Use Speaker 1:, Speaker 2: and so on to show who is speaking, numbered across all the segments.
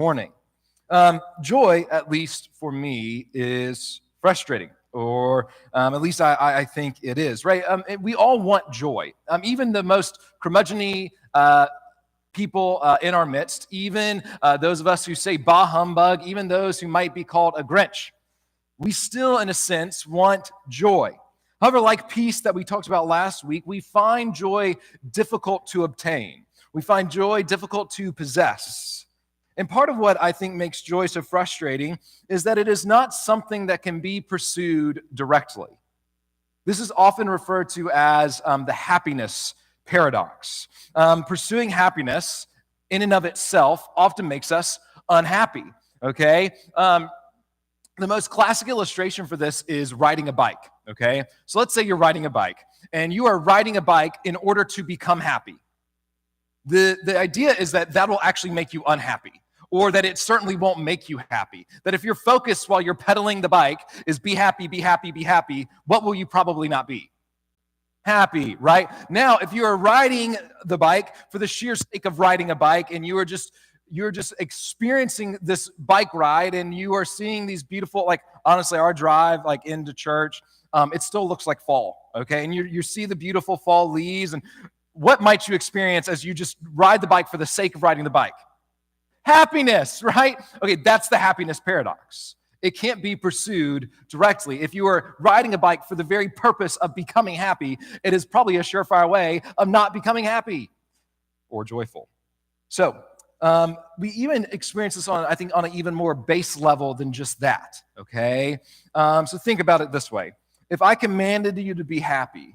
Speaker 1: morning. Joy, at least for me, is frustrating, or at least I think it is, right? We all want joy. Even the most curmudgeon people in our midst, even those of us who say bah humbug, even those who might be called a Grinch, we still, in a sense, want joy. However, like peace that we talked about last week, we find joy difficult to obtain. We find joy difficult to possess. And part of what I think makes joy so frustrating is that it is not something that can be pursued directly. This is often referred to as the happiness paradox. Pursuing happiness in and of itself often makes us unhappy, okay? The most classic illustration for this is riding a bike, okay? So let's say you're riding a bike, and you are riding a bike in order to become happy. The idea is that will actually make you unhappy, or that it certainly won't make you happy. That if your focus while you're pedaling the bike is be happy, be happy, be happy, what will you probably not be? Happy, right? Now, if you are riding the bike for the sheer sake of riding a bike, and you're just experiencing this bike ride, and you are seeing these beautiful, like, honestly, our drive, like, into church, it still looks like fall, okay? And you see the beautiful fall leaves, and what might you experience as you just ride the bike for the sake of riding the bike? Happiness, right? Okay, that's the happiness paradox. It can't be pursued directly. If you are riding a bike for the very purpose of becoming happy, it is probably a surefire way of not becoming happy or joyful. So, we even experience this on an even more base level than just that, okay? So think about it this way. If I commanded you to be happy,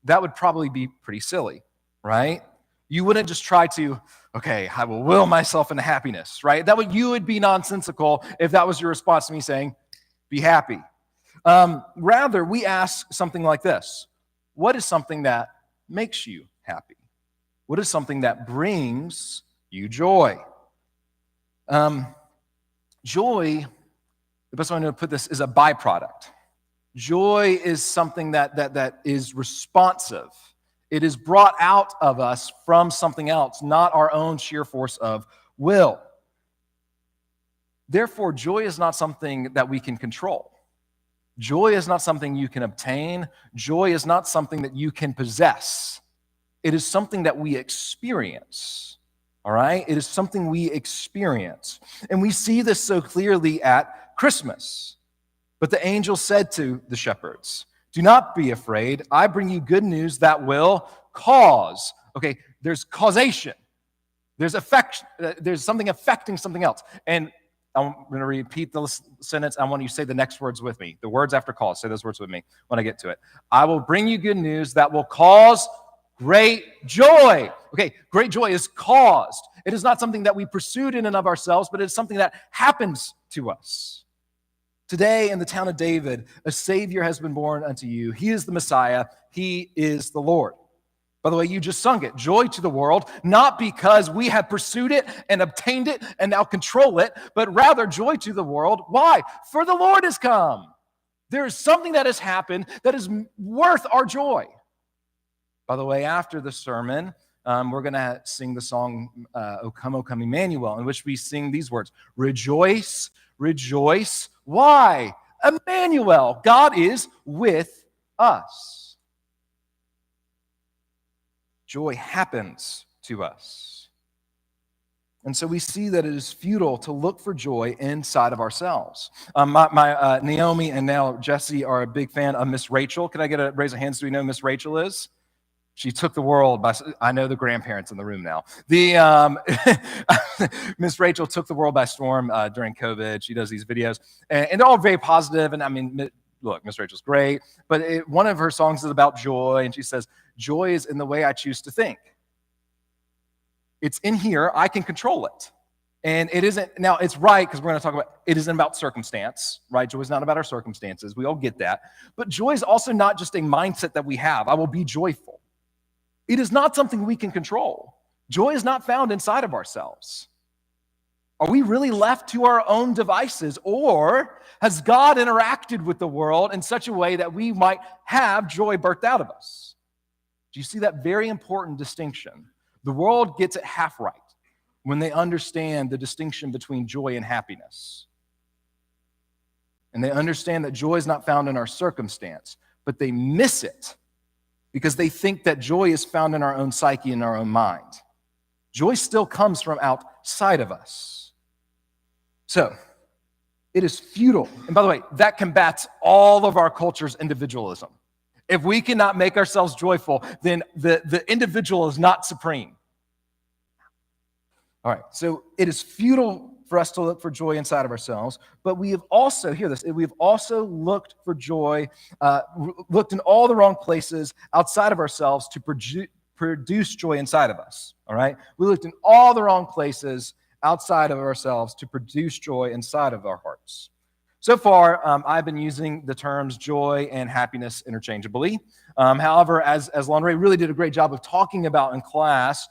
Speaker 1: that would probably be pretty silly, right? You wouldn't just try to, okay, I will will myself into happiness, right? You would be nonsensical if that was your response to me saying, be happy. Rather, we ask something like this. What is something that makes you happy? What is something that brings you joy? Joy, the best way to put this, is a byproduct. Joy is something that is responsive. It is brought out of us from something else, not our own sheer force of will. Therefore, joy is not something that we can control. Joy is not something you can obtain. Joy is not something that you can possess. It is something that we experience, all right? It is something we experience. And we see this so clearly at Christmas. But the angel said to the shepherds, do not be afraid. I bring you good news that will cause. Okay, there's causation. There's affection. There's something affecting something else. And I'm going to repeat the sentence. I want you to say the next words with me. The words after cause. Say those words with me when I get to it. I will bring you good news that will cause great joy. Okay, great joy is caused. It is not something that we pursued in and of ourselves, but it is something that happens to us. Today in the town of David, a Savior has been born unto you. He is the Messiah. He is the Lord. By the way, you just sung it. Joy to the world, not because we have pursued it and obtained it and now control it, but rather joy to the world. Why? For the Lord has come. There is something that has happened that is worth our joy. By the way, after the sermon, we're going to sing the song, O Come, Emmanuel, in which we sing these words, rejoice, rejoice. Why? Emmanuel, God is with us. Joy happens to us. And so we see that it is futile to look for joy inside of ourselves. My Naomi and now Jesse are a big fan of Miss Rachel. Can I get a raise of hands? Do we know who Miss Rachel is? She took the world by, I know the grandparents in the room now. Miss Rachel took the world by storm during COVID. She does these videos, and they're all very positive. And I mean, look, Miss Rachel's great, but one of her songs is about joy, and she says, joy is in the way I choose to think. It's in here, I can control it. And it isn't, now it's right, because we're going to talk about, it isn't about circumstance, right? Joy is not about our circumstances. We all get that. But joy is also not just a mindset that we have. I will be joyful. It is not something we can control. Joy is not found inside of ourselves. Are we really left to our own devices, or has God interacted with the world in such a way that we might have joy birthed out of us? Do you see that very important distinction? The world gets it half right. when they understand the distinction between joy and happiness. And they understand that joy is not found in our circumstance, but they miss it because they think that joy is found in our own psyche and our own mind. Joy still comes from outside of us. So, it is futile. And by the way, that combats all of our culture's individualism. If we cannot make ourselves joyful, then the individual is not supreme. All right, so it is futile for us to look for joy inside of ourselves, but we have also, hear this, we have also looked for joy, looked in all the wrong places outside of ourselves to produce joy inside of us, all right? We looked in all the wrong places outside of ourselves to produce joy inside of our hearts. So far, I've been using the terms joy and happiness interchangeably. However, as Lonray really did a great job of talking about in class,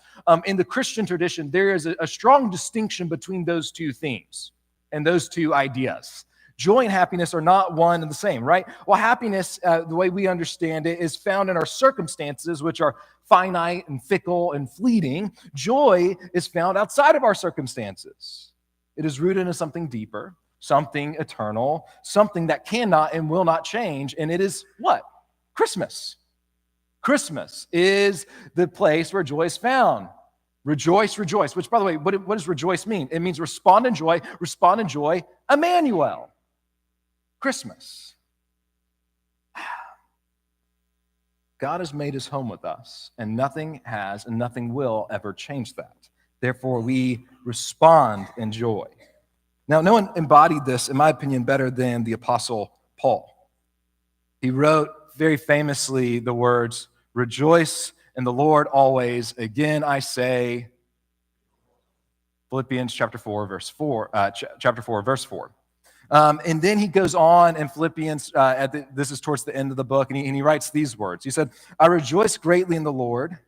Speaker 1: in the Christian tradition, there is a strong distinction between those two themes and those two ideas. Joy and happiness are not one and the same, right? Well, happiness, the way we understand it, is found in our circumstances, which are finite and fickle and fleeting. Joy is found outside of our circumstances. It is rooted in something deeper, something eternal, something that cannot and will not change, and it is what? Christmas. Christmas is the place where joy is found. Rejoice, rejoice, which, by the way, what does rejoice mean? It means respond in joy, Emmanuel. Christmas. God has made his home with us, and nothing has and nothing will ever change that. Therefore, we respond in joy. Now, no one embodied this, in my opinion, better than the Apostle Paul. He wrote very famously the words, "Rejoice in the Lord always. Again, I say," Philippians chapter 4, verse 4. And then he goes on in Philippians, this is towards the end of the book, and he writes these words. He said, "I rejoice greatly in the Lord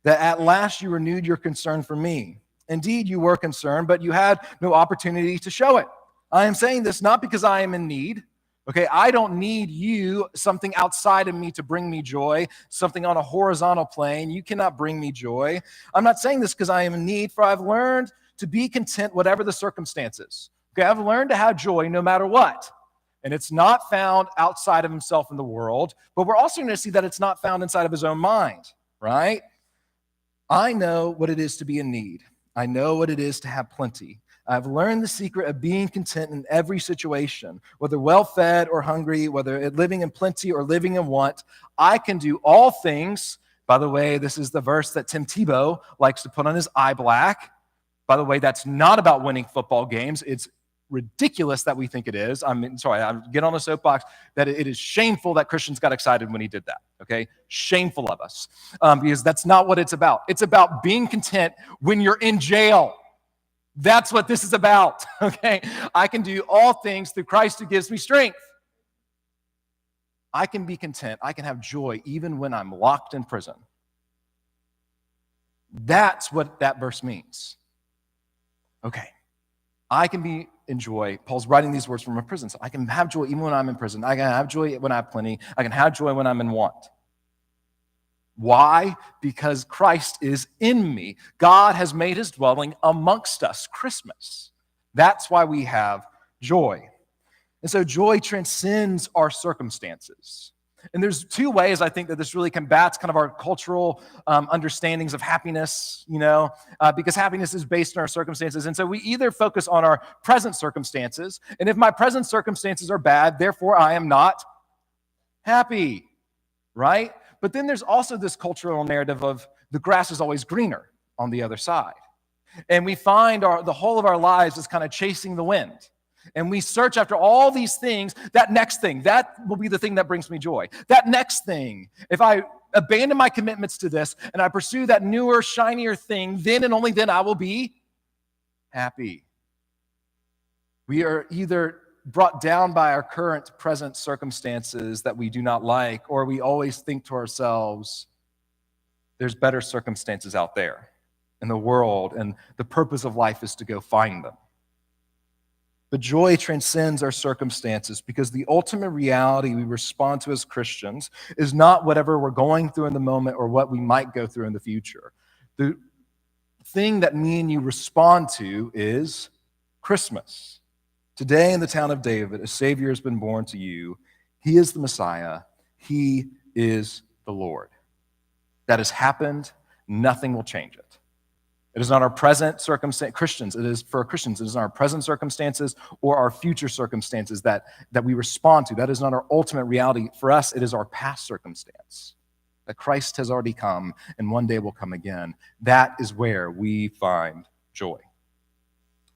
Speaker 1: that at last you renewed your concern for me. Indeed, you were concerned, but you had no opportunity to show it. I am saying this not because I am in need. Okay, I don't need you, something outside of me to bring me joy, something on a horizontal plane. You cannot bring me joy. I'm not saying this because I am in need, for I've learned to be content whatever the circumstances. Okay, I've learned to have joy no matter what. And it's not found outside of himself in the world, but we're also going to see that it's not found inside of his own mind, right? I know what it is to be in need. I know what it is to have plenty. I've learned the secret of being content in every situation, whether well-fed or hungry, whether living in plenty or living in want. I can do all things. By the way, this is the verse that Tim Tebow likes to put on his eye black. By the way, that's not about winning football games. It's ridiculous that we think it is. I get on a soapbox that it is shameful that Christians got excited when he did that, okay? Shameful of us, because that's not what it's about. It's about being content when you're in jail. That's what this is about, okay? I can do all things through Christ who gives me strength. I can be content. I can have joy even when I'm locked in prison. That's what that verse means. Okay, I can be in joy. Paul's writing these words from a prison. So I can have joy even when I'm in prison. I can have joy when I have plenty. I can have joy when I'm in want. Why? Because Christ is in me. God has made his dwelling amongst us. Christmas. That's why we have joy. And so joy transcends our circumstances. And there's two ways I think that this really combats kind of our cultural understandings of happiness, because happiness is based on our circumstances. And so we either focus on our present circumstances, and if my present circumstances are bad, therefore I am not happy, right? But then there's also this cultural narrative of the grass is always greener on the other side. And we find the whole of our lives is kind of chasing the wind. And we search after all these things, that next thing, that will be the thing that brings me joy. That next thing, if I abandon my commitments to this and I pursue that newer, shinier thing, then and only then I will be happy. We are either brought down by our current present circumstances that we do not like, or we always think to ourselves, there's better circumstances out there in the world, and the purpose of life is to go find them. But joy transcends our circumstances because the ultimate reality we respond to as Christians is not whatever we're going through in the moment or what we might go through in the future. The thing that me and you respond to is Christmas. Today in the town of David, a Savior has been born to you. He is the Messiah. He is the Lord. That has happened. Nothing will change it. It is not our present circumstance, Christians, it is for Christians, it is not our present circumstances or our future circumstances that we respond to. That is not our ultimate reality. For us, it is our past circumstance. That Christ has already come and one day will come again. That is where we find joy.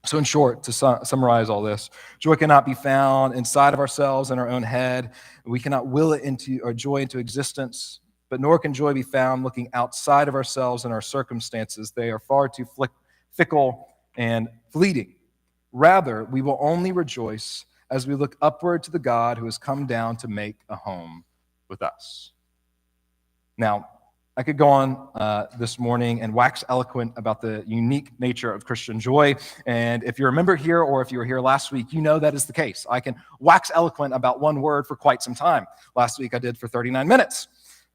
Speaker 1: So in short, to summarize all this, joy cannot be found inside of ourselves in our own head. We cannot will it into our joy into existence, but nor can joy be found looking outside of ourselves and our circumstances. They are far too fickle and fleeting. Rather, we will only rejoice as we look upward to the God who has come down to make a home with us. Now, I could go on this morning and wax eloquent about the unique nature of Christian joy. And if you're a member here or if you were here last week, you know that is the case. I can wax eloquent about one word for quite some time. Last week I did for 39 minutes.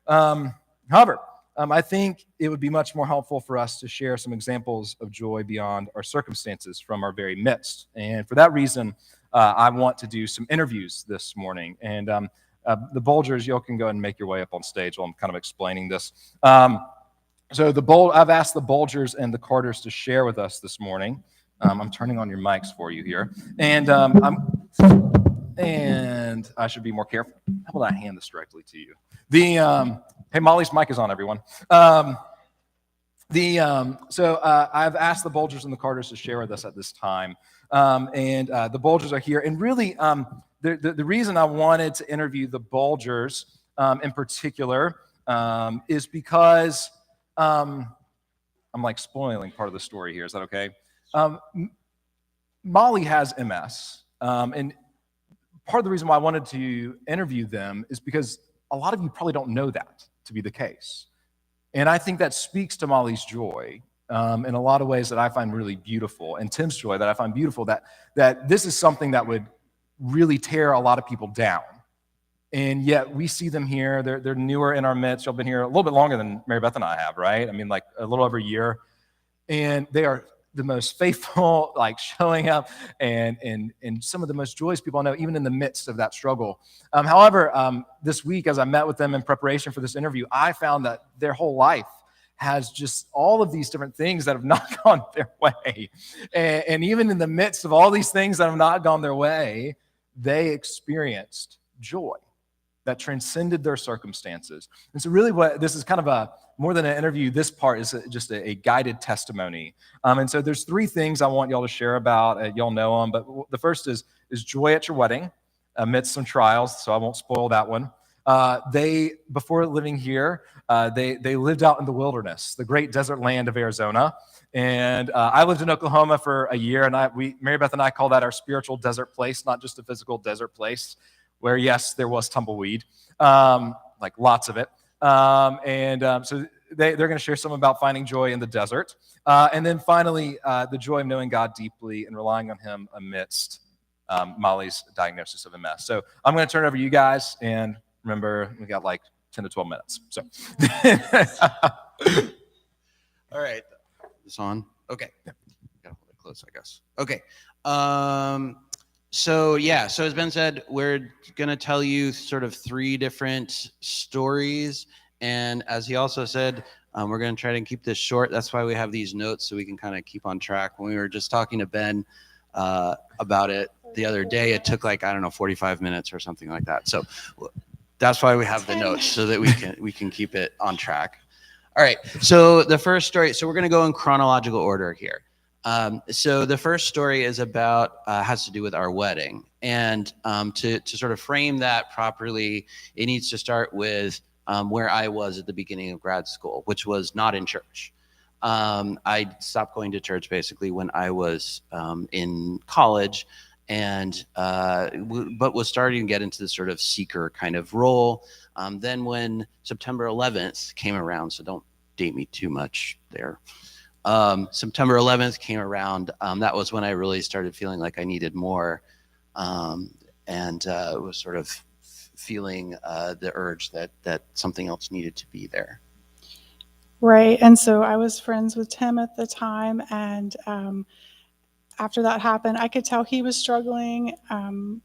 Speaker 1: However, I think it would be much more helpful for us to share some examples of joy beyond our circumstances from our very midst. And for that reason, I want to do some interviews this morning. And the Bulgers, you can go ahead and make your way up on stage while I'm kind of explaining this. I've asked the Bulgers and the Carters to share with us this morning. I'm turning on your mics for you here. And I should be more careful. How about I hand this directly to you? Hey, Molly's mic is on, everyone. So I've asked the Bulgers and the Carters to share with us at this time. The Bulgers are here. And really, the reason I wanted to interview the Bulgers in particular is because I'm like spoiling part of the story here. Is that okay? Molly has MS. And part of the reason why I wanted to interview them is because a lot of you probably don't know that to be the case. And I think that speaks to Molly's joy in a lot of ways that I find really beautiful, and Tim's joy that I find beautiful, that this is something that would really tear a lot of people down. And yet we see them here. They're newer in our midst. Y'all been here a little bit longer than Mary Beth and I have, right? I mean, like a little over a year. And they are the most faithful, like showing up and some of the most joyous people I know, even in the midst of that struggle. However, this week, as I met with them in preparation for this interview, I found that their whole life has just all of these different things that have not gone their way. And even in the midst of all these things that have not gone their way, they experienced joy that transcended their circumstances. And so really what this is kind of more than an interview, this part is just a guided testimony. And so there's three things I want y'all to share about. Y'all know them, but the first is joy at your wedding amidst some trials, so I won't spoil that one. Before living here, they lived out in the wilderness, the great desert land of Arizona. And I lived in Oklahoma for a year, and Mary Beth and I call that our spiritual desert place, not just a physical desert place, where, yes, there was tumbleweed, like lots of it. So they're going to share some about finding joy in the desert. And then finally, the joy of knowing God deeply and relying on him amidst Molly's diagnosis of MS. So I'm going to turn it over to you guys. And remember, we got like 10 to 12 minutes. So.
Speaker 2: All right. This on? Okay. Got to hold it close, I guess. Okay. So as Ben said, we're going to tell you sort of three different stories. And as he also said, we're going to try to keep this short. That's why we have these notes, so we can kind of keep on track. When we were just talking to Ben about it the other day, it took 45 minutes or something like that. So that's why we have the notes, so that we can keep it on track. All right. So the first story, so we're going to go in chronological order here. So the first story is about, has to do with our wedding. And to sort of frame that properly, it needs to start with where I was at the beginning of grad school, which was not in church. I stopped going to church basically when I was in college, but was starting to get into this sort of seeker kind of role. Then when September 11th came around, so don't date me too much there. September 11th came around. That was when I really started feeling like I needed more, and was sort of feeling the urge that something else needed to be there.
Speaker 3: Right. And so I was friends with Tim at the time. And after that happened, I could tell he was struggling,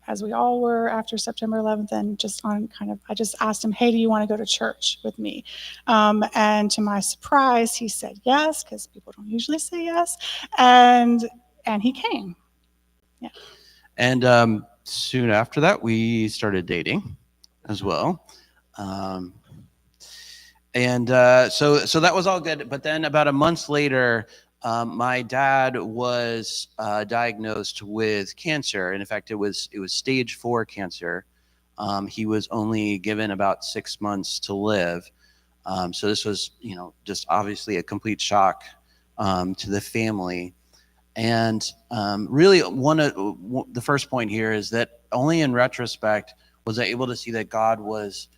Speaker 3: as we all were after September 11th. And just on kind of, I just asked him, hey, do you want to go to church with me? And to my surprise, he said yes, because people don't usually say yes. And he came. Yeah.
Speaker 2: And soon after that, we started dating as well. So that was all good. But then about a month later, my dad was diagnosed with cancer. And in fact, it was stage 4 cancer. He was only given about 6 months to live. So this was, just obviously a complete shock to the family. And really, the first point here is that only in retrospect was I able to see that God was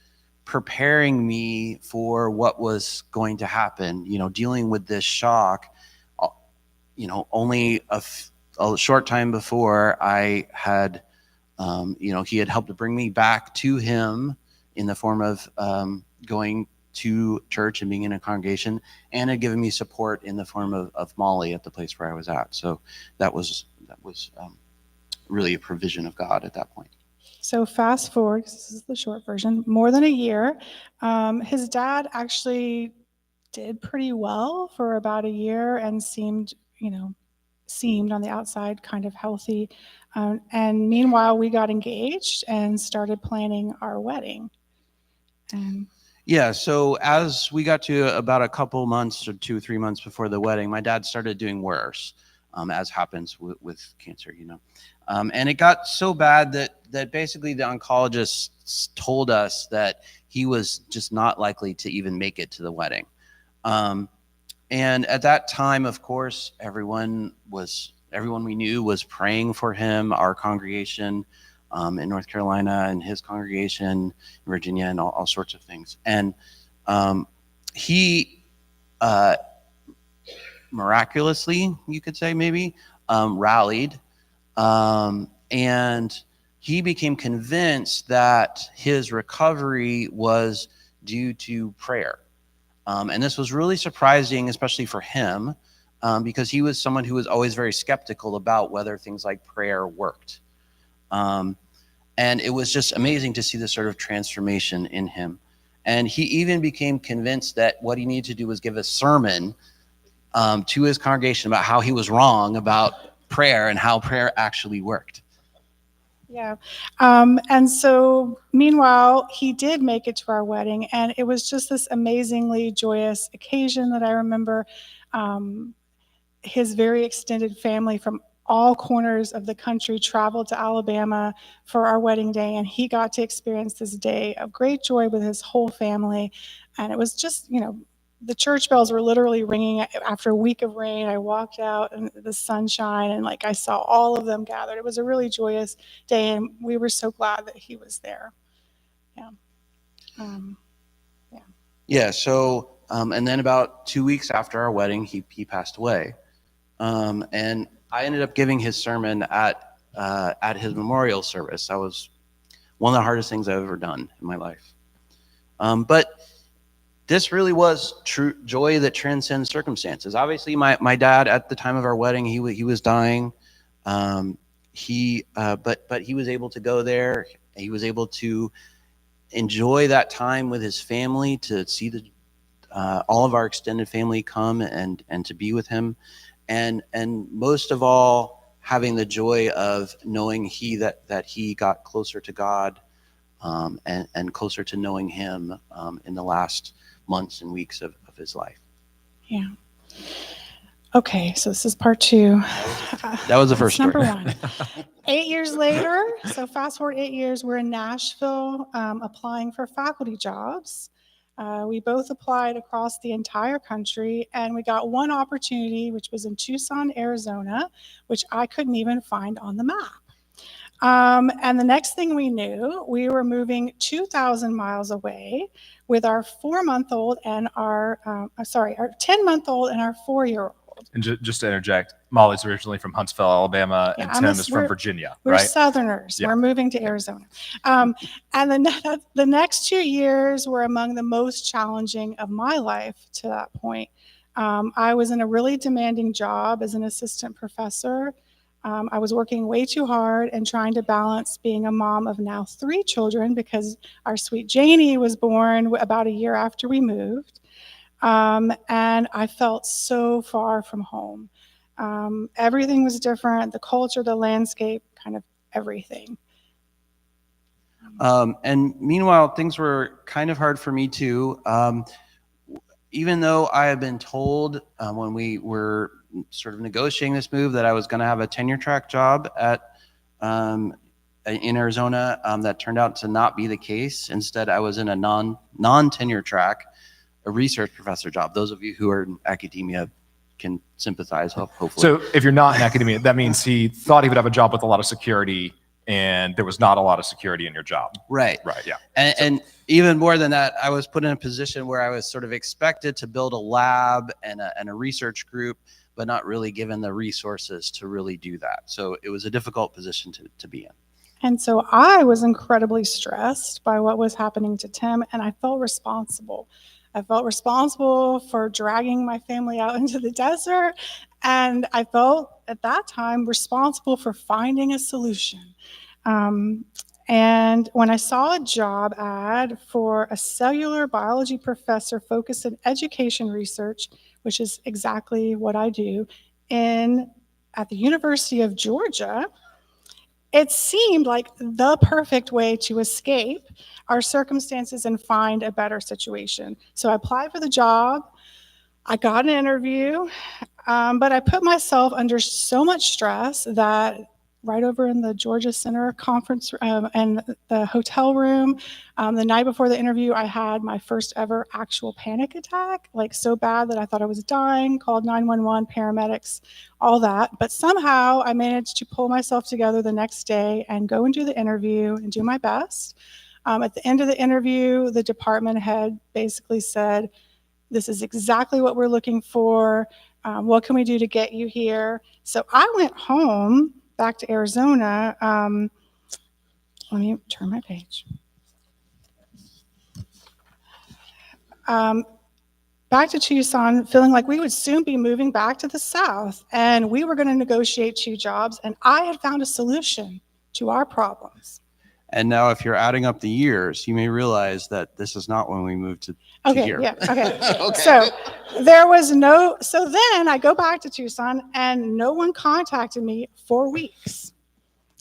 Speaker 2: preparing me for what was going to happen. Dealing with this shock. Only a short time before I had, he had helped to bring me back to him in the form of going to church and being in a congregation, and had given me support in the form of Molly at the place where I was at. So that was really a provision of God at that point.
Speaker 3: So fast forward, 'cause this is the short version, more than a year. His dad actually did pretty well for about a year and seemed on the outside kind of healthy. And meanwhile, we got engaged and started planning our wedding.
Speaker 2: Yeah, so as we got to about a couple months or 2-3 months before the wedding, my dad started doing worse, as happens with cancer, and it got so bad that basically the oncologists told us that he was just not likely to even make it to the wedding. And at that time, of course, everyone we knew was praying for him, our congregation in North Carolina and his congregation in Virginia, and all sorts of things. And he miraculously, you could say maybe, rallied. And he became convinced that his recovery was due to prayer. And this was really surprising, especially for him, because he was someone who was always very skeptical about whether things like prayer worked. And it was just amazing to see this sort of transformation in him. And he even became convinced that what he needed to do was give a sermon to his congregation about how he was wrong about prayer and how prayer actually worked.
Speaker 3: Yeah. And so meanwhile, he did make it to our wedding, and it was just this amazingly joyous occasion that I remember. His very extended family from all corners of the country traveled to Alabama for our wedding day, and he got to experience this day of great joy with his whole family. And it was just, the church bells were literally ringing after a week of rain. I walked out in the sunshine, and I saw all of them gathered. It was a really joyous day, and we were so glad that he was there.
Speaker 2: Yeah. So, and then about 2 weeks after our wedding, he passed away. And I ended up giving his sermon at his memorial service. That was one of the hardest things I've ever done in my life. But this really was true joy that transcends circumstances. Obviously, my dad at the time of our wedding, he was dying. But he was able to go there. He was able to enjoy that time with his family, to see all of our extended family come and to be with him, and most of all, having the joy of knowing that he got closer to God, and closer to knowing him in the last months and weeks of his life.
Speaker 3: Yeah. Okay, so this is part 2.
Speaker 2: That was the first story.
Speaker 3: Number 1. 8 years later, so fast forward 8 years, we're in Nashville applying for faculty jobs. We both applied across the entire country, and we got one opportunity, which was in Tucson, Arizona, which I couldn't even find on the map. And the next thing we knew, we were moving 2,000 miles away with our 4-month-old and our 10-month-old and our 4-year-old. world.
Speaker 1: And just to interject, Molly's originally from Huntsville, Alabama,
Speaker 3: Yeah,
Speaker 1: and
Speaker 3: I'm
Speaker 1: Tim
Speaker 3: a-
Speaker 1: is from
Speaker 3: we're-
Speaker 1: Virginia,
Speaker 3: We're
Speaker 1: right?
Speaker 3: Southerners.
Speaker 1: Yeah.
Speaker 3: We're moving to Arizona. And the next 2 years were among the most challenging of my life to that point. I was in a really demanding job as an assistant professor. I was working way too hard and trying to balance being a mom of now 3 children because our sweet Janie was born about a year after we moved. And I felt so far from home. Everything was different, the culture, the landscape, kind of everything.
Speaker 2: And meanwhile, things were kind of hard for me too. Even though I had been told when we were sort of negotiating this move that I was going to have a tenure track job in Arizona, that turned out to not be the case. Instead, I was in a non-tenure track, a research professor job. Those of you who are in academia can sympathize, hopefully.
Speaker 1: So if you're not in academia, that means he thought he would have a job with a lot of security, and there was not a lot of security in your job.
Speaker 2: Right.
Speaker 1: Right, yeah.
Speaker 2: And even more than that, I was put in a position where I was sort of expected to build a lab and a research group, but not really given the resources to really do that. So it was a difficult position to be in.
Speaker 3: And so I was incredibly stressed by what was happening to Tim, and I felt responsible. I felt responsible for dragging my family out into the desert, and I felt at that time responsible for finding a solution. And when I saw a job ad for a cellular biology professor focused in education research, which is exactly what I do, at the University of Georgia, it seemed like the perfect way to escape our circumstances and find a better situation. So I applied for the job. I got an interview, but I put myself under so much stress that right over in the Georgia Center conference and the hotel room, the night before the interview, I had my first ever actual panic attack, like so bad that I thought I was dying, called 911, paramedics, all that. But somehow I managed to pull myself together the next day and go and do the interview and do my best. At the end of the interview, the department head basically said, "This is exactly what we're looking for. What can we do to get you here?" So I went home back to Arizona. Let me turn my page. Back to Tucson, feeling like we would soon be moving back to the South, and we were going to negotiate 2 jobs, and I had found a solution to our problems.
Speaker 2: And now if you're adding up the years, you may realize that this is not when we moved to
Speaker 3: Okay,
Speaker 2: here.
Speaker 3: yeah, okay.
Speaker 2: Okay.
Speaker 3: So then I go back to Tucson, and no one contacted me for weeks.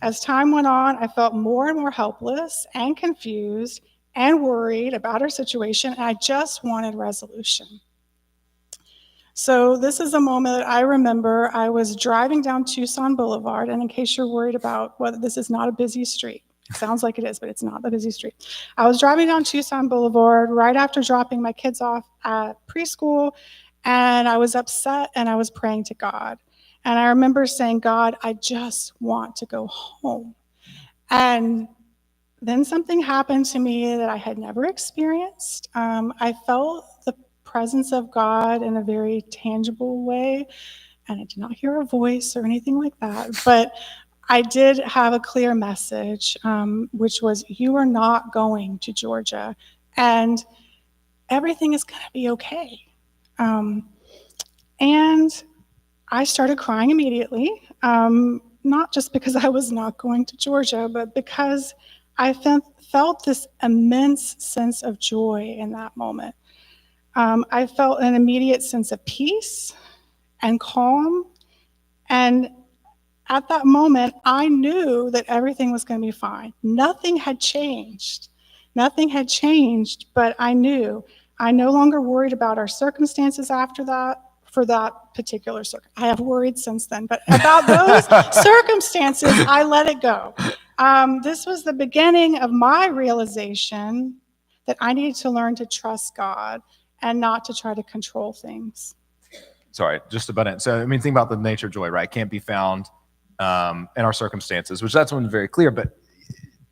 Speaker 3: As time went on, I felt more and more helpless and confused and worried about our situation, and I just wanted resolution. So this is a moment that I remember. I was driving down Tucson Boulevard, and in case you're worried about whether this is not a busy street, it sounds like it is, but it's not the busy street. I was driving down Tucson Boulevard right after dropping my kids off at preschool, and I was upset and I was praying to God. And I remember saying, "God, I just want to go home." And then something happened to me that I had never experienced. I felt the presence of God in a very tangible way, and I did not hear a voice or anything like that. But I did have a clear message, which was, "You are not going to Georgia, and everything is going to be okay." And I started crying immediately, not just because I was not going to Georgia, but because I felt this immense sense of joy in that moment. I felt an immediate sense of peace and calm, and at that moment, I knew that everything was going to be fine. Nothing had changed. Nothing had changed, but I knew. I no longer worried about our circumstances after that, for that particular I have worried since then, but about those circumstances, I let it go. This was the beginning of my realization that I needed to learn to trust God and not to try to control things.
Speaker 1: Sorry, just to butt in. So, I mean, think about the nature of joy, right? It can't be found in our circumstances, which that's one very clear. But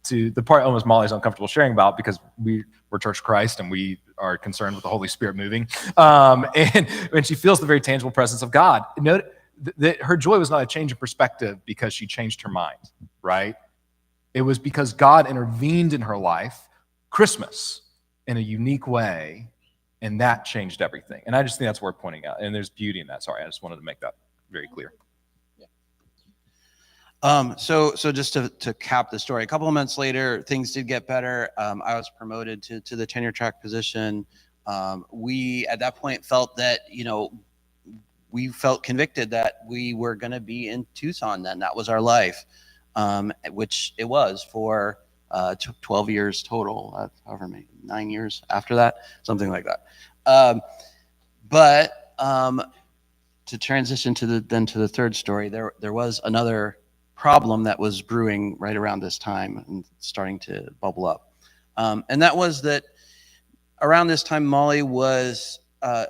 Speaker 1: to the part almost Molly's uncomfortable sharing about, because we're Church of Christ and we are concerned with the Holy Spirit moving. And when she feels the very tangible presence of God, note that her joy was not a change in perspective because she changed her mind, right? It was because God intervened in her life, Christmas, in a unique way, and that changed everything. And I just think that's worth pointing out. And there's beauty in that. Sorry, I just wanted to make that very clear.
Speaker 2: So just to cap the story, a couple of months later, things did get better. I was promoted to the tenure track position. We, at that point, felt that, we felt convicted that we were going to be in Tucson then. That was our life, which it was for 12 years total, however many, 9 years after that, something like that. But to transition to the third story, there was another problem that was brewing right around this time and starting to bubble up. And that was that around this time, Molly was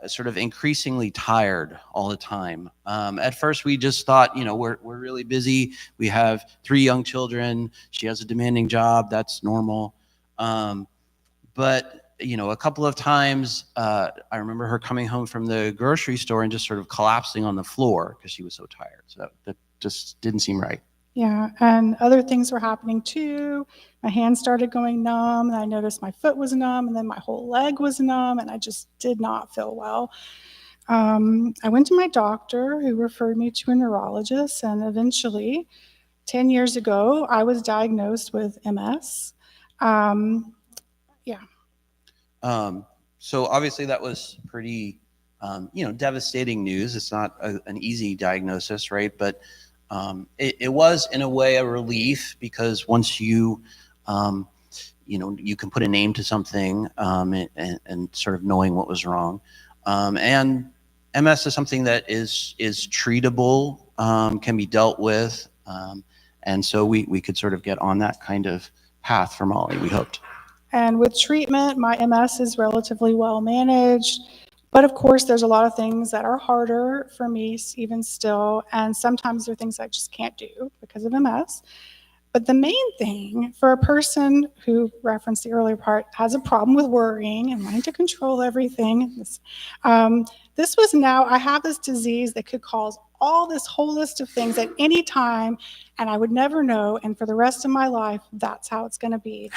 Speaker 2: sort of increasingly tired all the time. At first, we just thought, we're really busy. We have 3 young children. She has a demanding job. That's normal. But a couple of times, I remember her coming home from the grocery store and just sort of collapsing on the floor because she was so tired. So that just didn't seem right.
Speaker 3: Yeah, and other things were happening too. My hand started going numb, and I noticed my foot was numb, and then my whole leg was numb, and I just did not feel well. I went to my doctor, who referred me to a neurologist, and eventually, 10 years ago, I was diagnosed with MS.
Speaker 2: So obviously that was pretty, devastating news. It's not an easy diagnosis, right? But it was, in a way, a relief, because once you can put a name to something, and sort of knowing what was wrong. And MS is something that is treatable, can be dealt with. And so we could sort of get on that kind of path for Molly, we hoped.
Speaker 3: And with treatment, my MS is relatively well managed. But of course, there's a lot of things that are harder for me even still. And sometimes there are things I just can't do because of MS. But the main thing for a person who referenced the earlier part has a problem with worrying and wanting to control everything. This was now, I have this disease that could cause all this whole list of things at any time, and I would never know. And for the rest of my life, that's how it's going to be.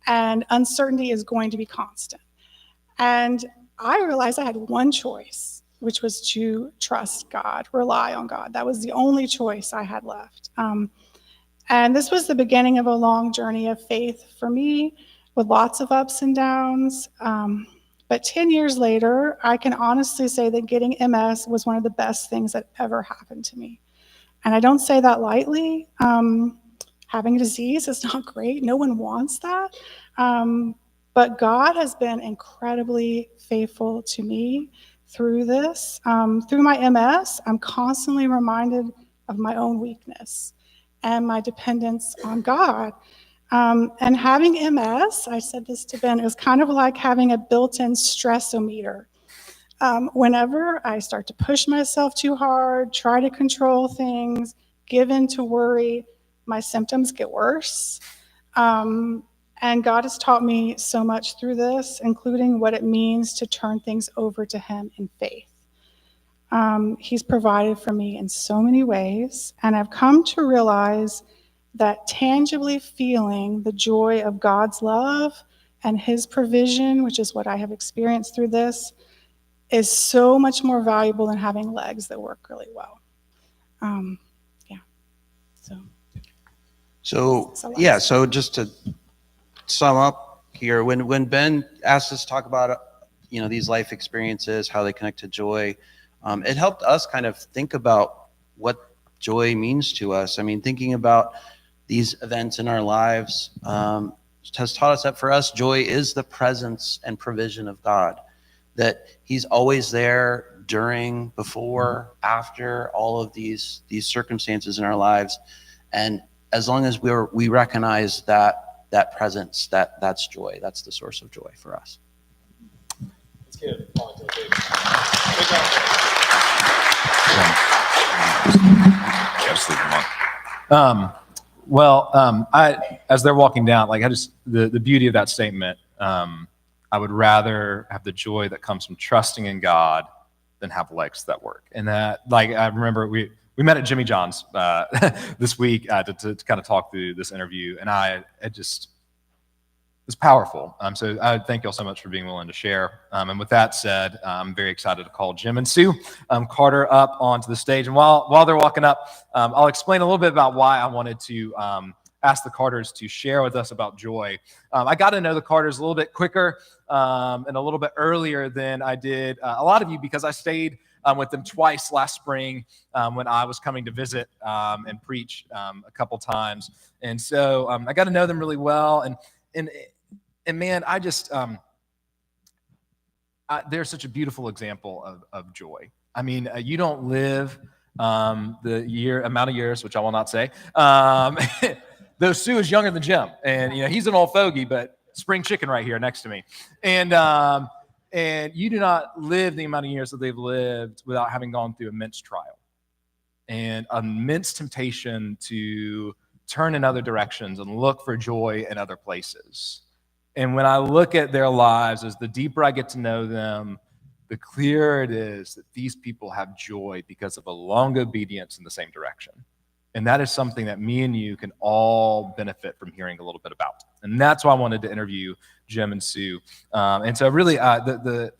Speaker 3: And uncertainty is going to be constant. And I realized I had one choice, which was to trust God, rely on God. That was the only choice I had left. And this was the beginning of a long journey of faith for me, with lots of ups and downs. But 10 years later, I can honestly say that getting MS was one of the best things that ever happened to me. And I don't say that lightly. Having a disease is not great. No one wants that. But God has been incredibly faithful to me through this. Through my MS, I'm constantly reminded of my own weakness and my dependence on God. And having MS, I said this to Ben, it was kind of like having a built-in stressometer. Whenever I start to push myself too hard, try to control things, give in to worry, my symptoms get worse. And God has taught me so much through this, including what it means to turn things over to Him in faith. He's provided for me in so many ways, and I've come to realize that tangibly feeling the joy of God's love and His provision, which is what I have experienced through this, is so much more valuable than having legs that work really well.
Speaker 2: So just to sum up here, when Ben asked us to talk about these life experiences, how they connect to joy, it helped us kind of think about what joy means to us. I mean, thinking about these events in our lives has taught us that for us, joy is the presence and provision of God, that He's always there during, before, after all of these circumstances in our lives. And as long as we recognize that presence, that's joy. That's the source of joy for us.
Speaker 4: Let's give it a
Speaker 1: Just leave them on. Well, as they're walking down, like the beauty of that statement, I would rather have the joy that comes from trusting in God than have legs that work. And that, like, I remember we met at Jimmy John's this week to kind of talk through this interview, and it just was powerful. So I thank y'all so much for being willing to share. And with that said, I'm very excited to call Jim and Sue Carter up onto the stage. And while they're walking up, I'll explain a little bit about why I wanted to ask the Carters to share with us about joy. I got to know the Carters a little bit quicker and a little bit earlier than I did a lot of you, because I stayed with them twice last spring when I was coming to visit and preach a couple times. And so I got to know them really well. And man, I just, they're such a beautiful example of joy. I mean, you don't live the amount of years, which I will not say. Though Sue is younger than Jim, and he's an old fogey, but spring chicken right here next to me. And you do not live the amount of years that they've lived without having gone through immense trial and immense temptation to turn in other directions and look for joy in other places. And when I look at their lives, as the deeper I get to know them, the clearer it is that these people have joy because of a long obedience in the same direction. And that is something that me and you can all benefit from hearing a little bit about. And that's why I wanted to interview Jim and Sue. And so really, I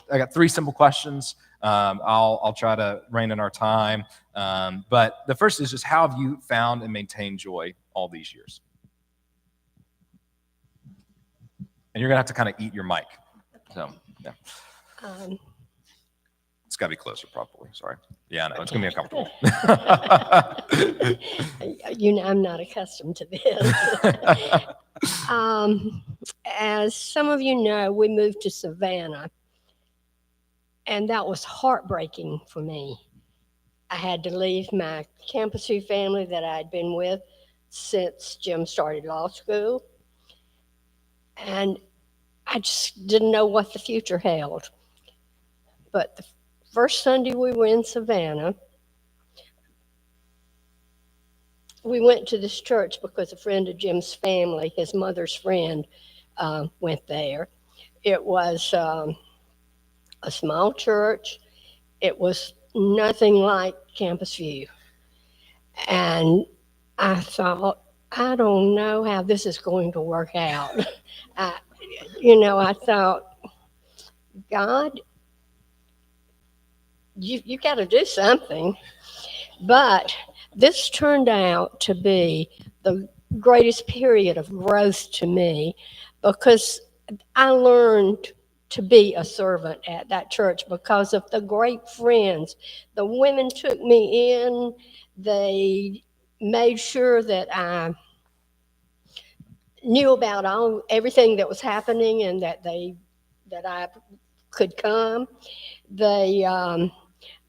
Speaker 1: got 3 simple questions. I'll try to rein in our time. But the first is just, how have you found and maintained joy all these years? And you're going to have to kind of eat your mic. So, yeah. It's got to be closer, probably. Sorry. Yeah, I know. It's going to be uncomfortable.
Speaker 5: I'm not accustomed to this. As some of you know, we moved to Savannah, and that was heartbreaking for me. I had to leave my Campus View family that I'd been with since Jim started law school, and I just didn't know what the future held. But the first Sunday we were in Savannah, we went to this church because a friend of Jim's family, his mother's friend, went there. It was a small church. It was nothing like Campus View. And I thought, I don't know how this is going to work out. I thought, God, you got to do something. But this turned out to be the greatest period of growth to me, because I learned to be a servant at that church because of the great friends. The women took me in. They made sure that I knew about everything that was happening and that I could come.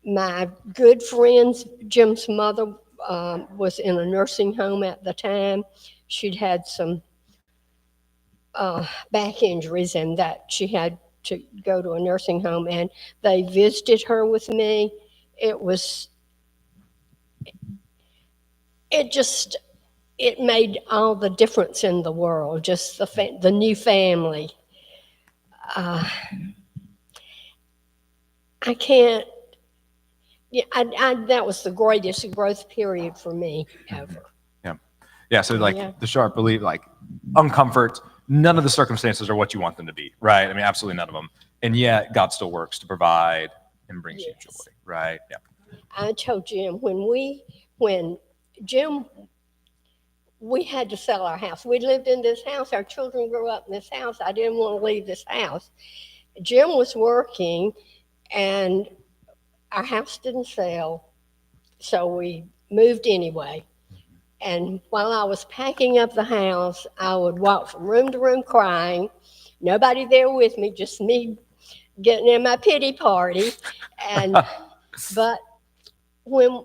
Speaker 5: My good friends, Jim's mother was in a nursing home at the time. She'd had some back injuries, and that she had to go to a nursing home, and they visited her with me. It made all the difference in the world, just the new family. I can't, that was the greatest growth period for me ever.
Speaker 1: Yeah. So the sharp belief, uncomfort, none of the circumstances are what you want them to be, right? I mean, absolutely none of them. And yet God still works to provide and brings you joy, right? Yeah.
Speaker 5: I told Jim, we had to sell our house. We lived in this house. Our children grew up in this house. I didn't want to leave this house. Jim was working, and our house didn't sell, so we moved anyway. And while I was packing up the house, I would walk from room to room crying. Nobody there with me, just me getting in my pity party. But when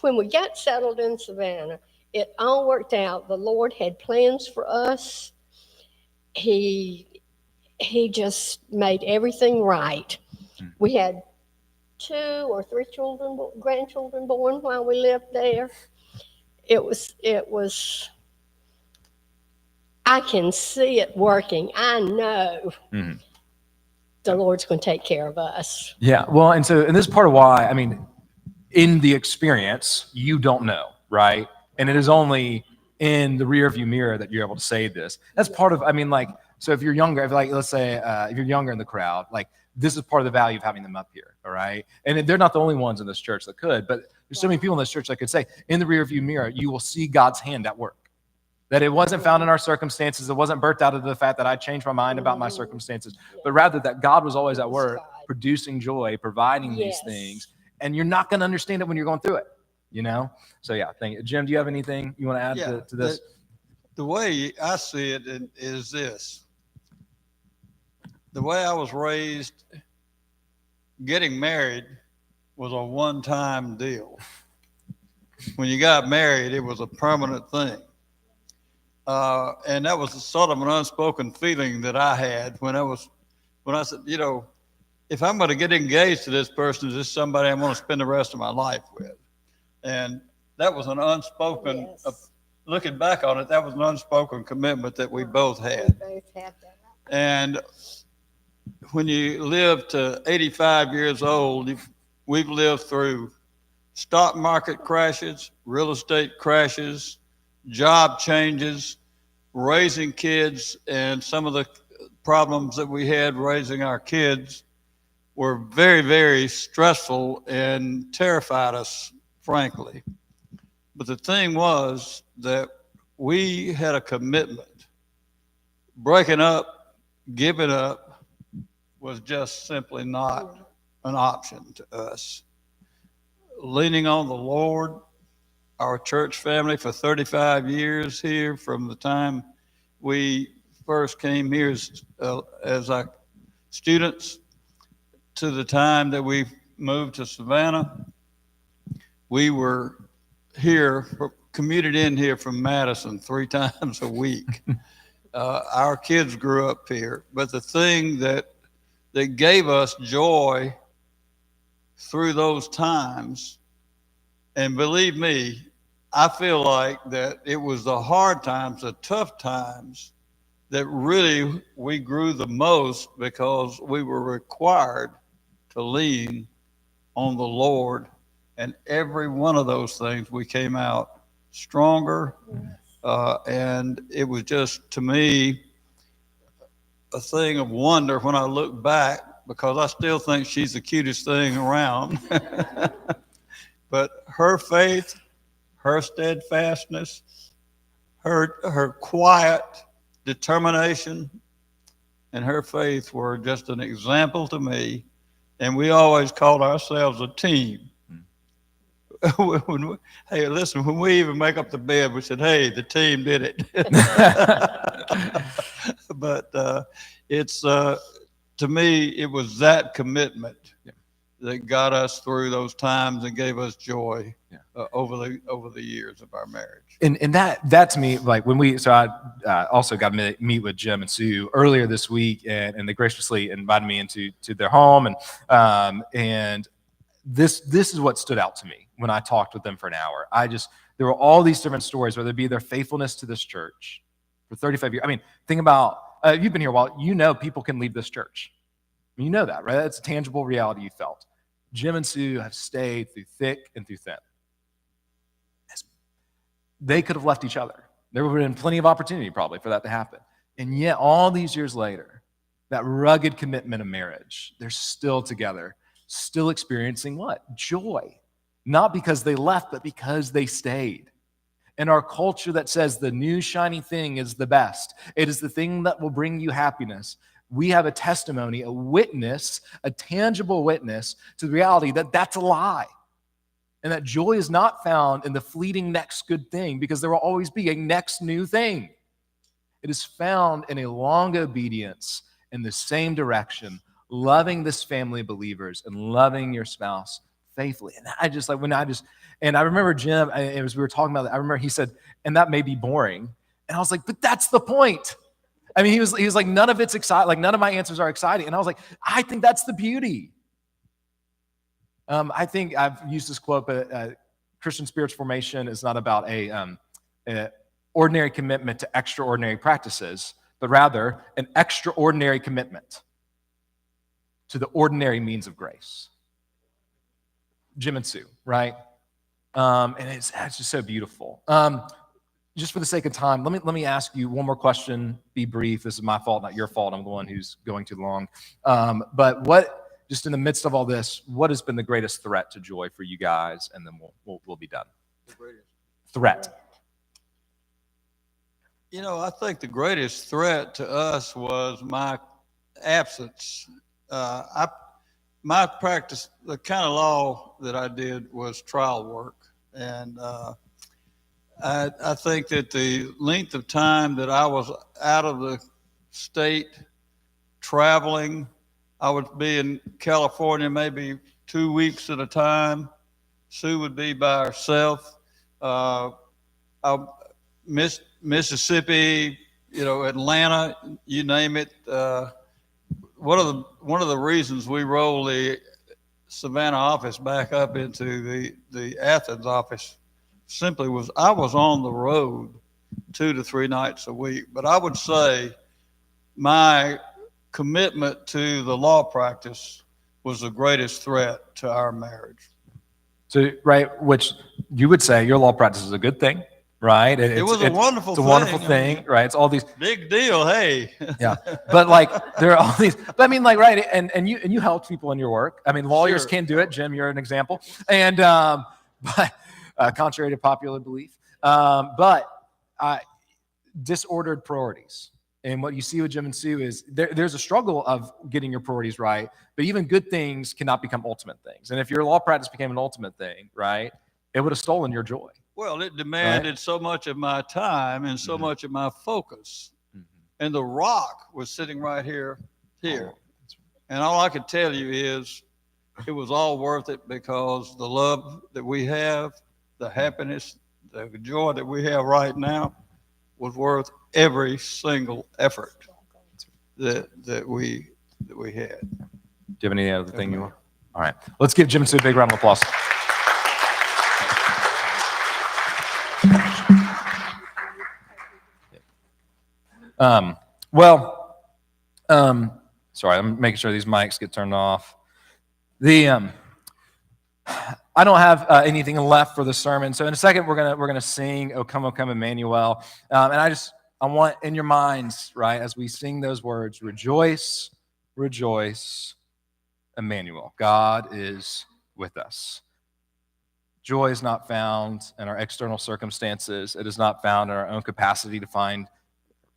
Speaker 5: we got settled in Savannah, it all worked out. The Lord had plans for us. He just made everything right. We had 2 or 3 grandchildren born while we lived there. it was, I can see it working. I know
Speaker 1: Mhm.
Speaker 5: the Lord's going to take care of us.
Speaker 1: Yeah. Well, and this is part of why, I mean, in the experience, you don't know, right? And it is only in the rear view mirror that you're able to say this. That's part of, I mean, like, so if you're younger, if like, let's say, if you're younger in the crowd, like, this is part of the value of having them up here, all right? And they're not the only ones in this church that could, but there's so many people in this church that could say, in the rear view mirror, you will see God's hand at work. That it wasn't found in our circumstances. It wasn't birthed out of the fact that I changed my mind about my circumstances, but rather that God was always at work, producing joy, providing these things. And you're not going to understand it when you're going through it, you know? So yeah, thank you. Jim, do you have anything you want to add to this?
Speaker 6: The way I see it is this. The way I was raised, getting married was a one-time deal. When you got married, it was a permanent thing. And that was sort of an unspoken feeling that I had when I said, you know, if I'm going to get engaged to this person, is this somebody I'm going to spend the rest of my life with? And that was an unspoken, looking back on it, that was an unspoken commitment that we both had. And when you live to 85 years old, we've lived through stock market crashes, real estate crashes, job changes, raising kids, and some of the problems that we had raising our kids were very, very stressful and terrified us, frankly. But the thing was that we had a commitment. Breaking up, giving up was just simply not an option to us. Leaning on the Lord, our church family for 35 years here, from the time we first came here as our students to the time that we moved to Savannah. We were here, commuted in here from Madison 3 times a week. Our kids grew up here, but the thing that gave us joy through those times, and believe me, I feel like that it was the hard times, the tough times, that really we grew the most, because we were required to lean on the Lord. And every one of those things, we came out stronger. And it was just, to me, a thing of wonder when I look back, because I still think she's the cutest thing around. But her faith, her steadfastness, her quiet determination, and her faith were just an example to me. And we always called ourselves a team. Hey, listen, when we even make up the bed, we said, hey, the team did it. But it's, to me, it was that commitment that got us through those times and gave us joy over the years of our marriage.
Speaker 1: And that to me, like I also got to meet with Jim and Sue earlier this week, and they graciously invited me into their home, and this is what stood out to me when I talked with them for an hour. There were all these different stories, whether it be their faithfulness to this church for 35 years. I mean, think about, you've been here a while, you know people can leave this church. You know that, right? That's a tangible reality you felt. Jim and Sue have stayed through thick and through thin. They could have left each other. There would have been plenty of opportunity probably for that to happen. And yet all these years later, that rugged commitment of marriage, they're still together, still experiencing what? Joy. Not because they left, but because they stayed. And our culture that says the new shiny thing is the best, it is the thing that will bring you happiness. We have a testimony, a witness, a tangible witness to the reality that that's a lie. And that joy is not found in the fleeting next good thing, because there will always be a next new thing. It is found in a long obedience in the same direction, loving this family of believers and loving your spouse faithfully. And I remember Jim, as we were talking about that, I remember he said, and that may be boring. And I was like, but that's the point. I mean, he was like, none of it's exciting. Like, none of my answers are exciting. And I was like, I think that's the beauty. I think I've used this quote, but Christian spiritual formation is not about a ordinary commitment to extraordinary practices, but rather an extraordinary commitment to the ordinary means of grace. Jim and Sue, right? And it's just so beautiful. Just for the sake of time, let me ask you one more question. Be brief. This is my fault, not your fault. I'm the one who's going too long. But what, just in the midst of all this, what has been the greatest threat to joy for you guys? And then we'll be done.
Speaker 6: The greatest
Speaker 1: Threat.
Speaker 6: You know, I think the greatest threat to us was my absence. My practice, the kind of law that I did was trial work. And I think that the length of time that I was out of the state traveling, I would be in California maybe 2 weeks at a time. Sue would be by herself. Mississippi, Atlanta, you name it. One of the reasons we rolled the Savannah office back up into the Athens office simply was I was on the road 2 to 3 nights a week. But I would say my commitment to the law practice was the greatest threat to our marriage.
Speaker 1: So, right, which you would say your law practice is a good thing, right?
Speaker 6: It was a wonderful
Speaker 1: It's a
Speaker 6: thing.
Speaker 1: wonderful thing, right? It's all these
Speaker 6: Big deal, hey.
Speaker 1: yeah, but like there are all these. But I mean, like, right? And you help people in your work. I mean, lawyers
Speaker 6: Sure.
Speaker 1: can do it. Jim, you're an example. And but contrary to popular belief, but disordered priorities. And what you see with Jim and Sue is there's a struggle of getting your priorities right. But even good things cannot become ultimate things. And if your law practice became an ultimate thing, right, it would have stolen your joy.
Speaker 6: Well, it demanded so much of my time and so much of my focus. And the rock was sitting right here. And all I can tell you is it was all worth it because the love that we have, the happiness, the joy that we have right now was worth every single effort that we had.
Speaker 1: Do you have any other thing you want? All right. Let's give Jim and Sue a big round of applause. Sorry, I'm making sure these mics get turned off. I don't have anything left for the sermon, so in a second we're gonna sing "O Come, Emmanuel," and I want in your minds, right, as we sing those words, rejoice, rejoice, Emmanuel. God is with us. Joy is not found in our external circumstances. It is not found in our own capacity to find,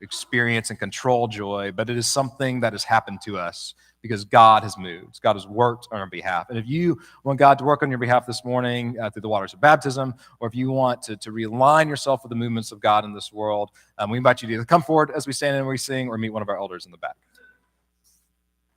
Speaker 1: experience, and control joy, but it is something that has happened to us because God has moved. God has worked on our behalf. And if you want God to work on your behalf this morning through the waters of baptism, or if you want to realign yourself with the movements of God in this world, we invite you to either come forward as we stand and we sing or meet one of our elders in the back.